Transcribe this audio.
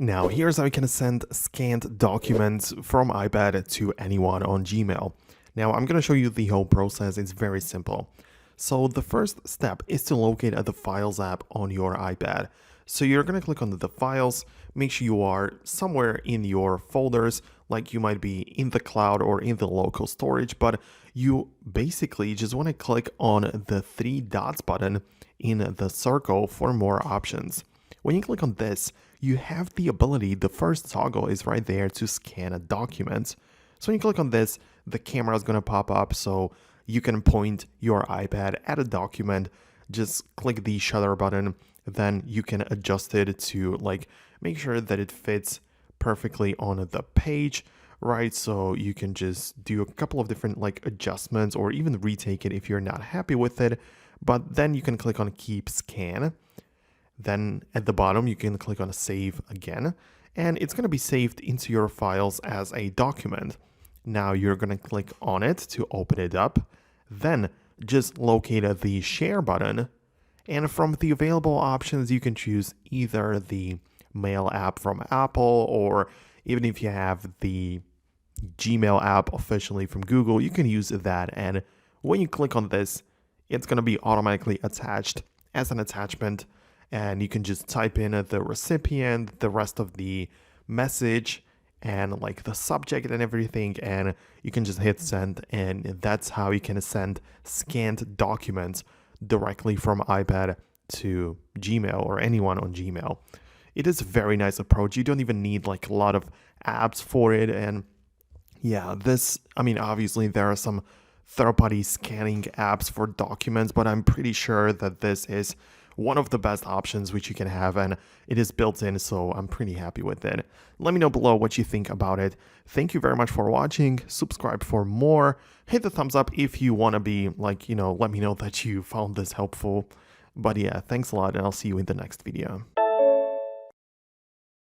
Now, here's how you can send scanned documents from iPad to anyone on Gmail. Now, I'm going to show you the whole process. It's very simple. So the first step is to locate the Files app on your iPad. So you're going to click on the Files, make sure you are somewhere in your folders, like you might be in the cloud or in the local storage, but you basically just want to click on the three dots button in the circle for more options. When you click on this, you have the ability, the first toggle is right there to scan a document. So when you click on this, the camera is going to pop up so you can point your iPad at a document, just click the shutter button, then you can adjust it to make sure that it fits perfectly on the page, right? So you can just do a couple of different adjustments or even retake it if you're not happy with it. But then you can click on keep scan. Then at the bottom, you can click on save again, and it's going to be saved into your files as a document. Now you're going to click on it to open it up, then just locate the share button. And from the available options, you can choose either the Mail app from Apple, or even if you have the Gmail app officially from Google, you can use that. And when you click on this, it's going to be automatically attached as an attachment. And you can just type in the recipient, the rest of the message, and the subject and everything, and you can just hit send, and that's how you can send scanned documents directly from iPad to Gmail or anyone on Gmail. It is a very nice approach. You don't even need a lot of apps for it. And yeah, obviously there are some third-party scanning apps for documents, but I'm pretty sure that this is one of the best options which you can have, and it is built in, so I'm pretty happy with it. Let me know below what you think about it. Thank you very much for watching. Subscribe for more. Hit the thumbs up if you want to be let me know that you found this helpful. But yeah, thanks a lot, and I'll see you in the next video.